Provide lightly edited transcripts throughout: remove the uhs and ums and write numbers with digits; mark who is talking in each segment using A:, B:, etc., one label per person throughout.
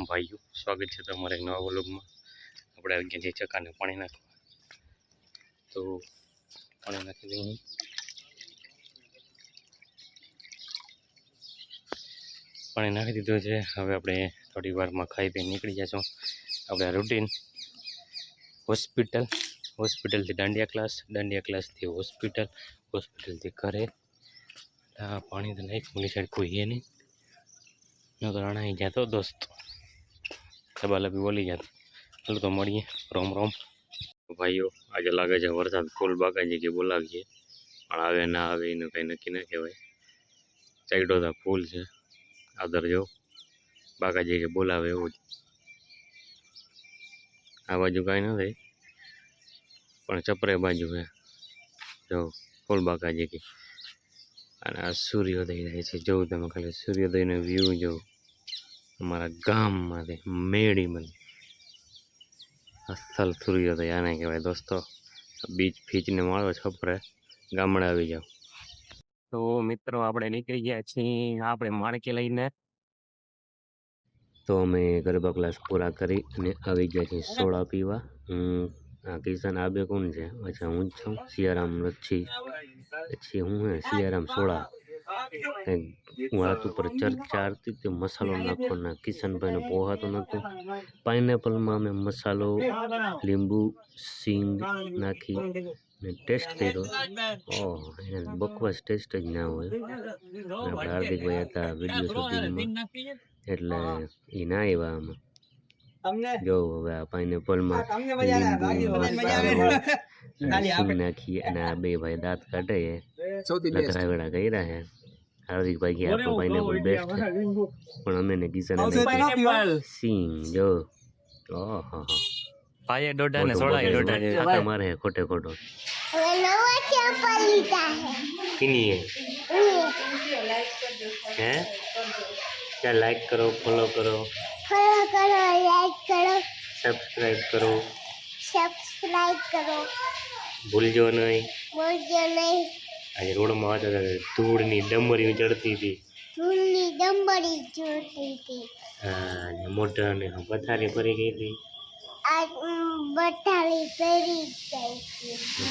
A: ભાઈઓ, સ્વાગત છે તમારા એક નવા વ્લોગમાં। આપણે આવી ગયા છીએ ચકાને પાણી નાખવા, તો પાણી નાખી દઈએ। પાણી નાખી દીધું છે। હવે આપણે થોડી વારમાં ખાઈ પીને નીકળી જશું આપણે રૂટીન હોસ્પિટલથી દાંડિયા ક્લાસથી હોસ્પિટલ, હોસ્પિટલથી ઘરે। પાણી તો નહીં, ઓલી સાઈડ કોઈ હે નહીં, નકર અણાઈ જતો દોસ્ત, સબાલબી બોલી જતો। ચાલો તો મળીએ, રોમ રોમ ભાઈઓ। આજે લાગે છે વરસાદ ફૂલ, બાકાજી કે બોલાવીએ પણ આવે ના આવે એનું કંઈ નક્કી ના કહેવાય। ચાઈડો તો ફૂલ છે, આદર જો બાકાજી કે બોલાવે એવું જ। આ બાજુ કાંઈ નથી પણ ચપરે બાજુ છે જો ફૂલ બાકાજી કે। અને આ સૂર્યોદય રહે છે, જોઉં તમે ખાલી સૂર્યોદયનો વ્યૂ જો અમારા ગામમાંથી મેળીમાં અસલ સૂર્યોદય આને કહેવાય દોસ્તો। બીચ ફીચને માળો છપરે, ગામડે આવી જાઓ। તો મિત્રો આપણે નીકળી ગયા છીએ આપણે માણકે લઈને। તો અમે ગરબા ક્લાસ પૂરા કરી અને આવી ગયા છીએ સોડા પીવા। આ કિશન આ બે કોણ છે? અચ્છા હું જ છું, સિયારામ લચ્છી, પછી હું હે સિયારામ સોડા। વાત ઉપર ચર્ચા હતી કે મસાલો નાખવાના, કિશનભાઈને પોહાતું નહોતું। પાઇનેપલમાં અમે મસાલો, લીંબુ, સિંગ નાખી ને ટેસ્ટ કર્યો। ઓહ, એને બકવાસ ટેસ્ટ જ ના હોય। આપણે હાર્દિકભાઈ હતા વિડીયો શૂટિંગમાં, એટલે એ ના આવ્યા આમાં। જો હવે આ પાઇનેપલમાં લીંબુ, મસાલો, સિંગ નાખી અને આ બે ભાઈ દાંત કાઢે લગરા વેડા કર્યા છે। હાર્દિકભાઈ કે આપણો પાઇનેપલ બેસ્ટ છે, પણ અમે ને કિશન સિંગ જો ઓહો ભાઈ ડોડા ને સોડા ડોડા ને ખાતા મારે ખોટે ખોટો। હવે નવા ચપ્પલ લીધા છે કિની હે क्या लाइक करो, फॉलो करो, लाइक करो, सब्सक्राइब करो, भूलजो नहीं। आज रोड में आता धूल नी डमरी चढ़ती थी, हाँ मोटा ने पथारी भरी गई थी,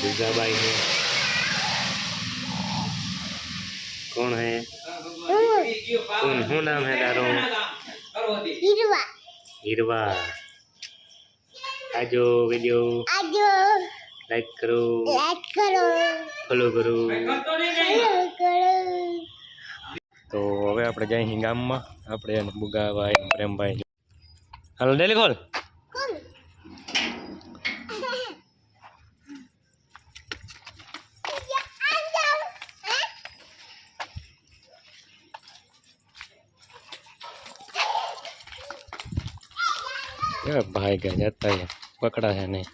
A: दुर्गाबाई ने कौन है? कौन हूँ नाम है तारो? हिरवा। आजो वीडियो लाइक करो, फॉलो करो। तो હવે આપણે જઈએ ગામમાં, આપણે બુગાભાઈ પ્રેમભાઈ। હાલો ડેલી ખોલ। भाई क्या जाता है, पकड़ा है नहीं।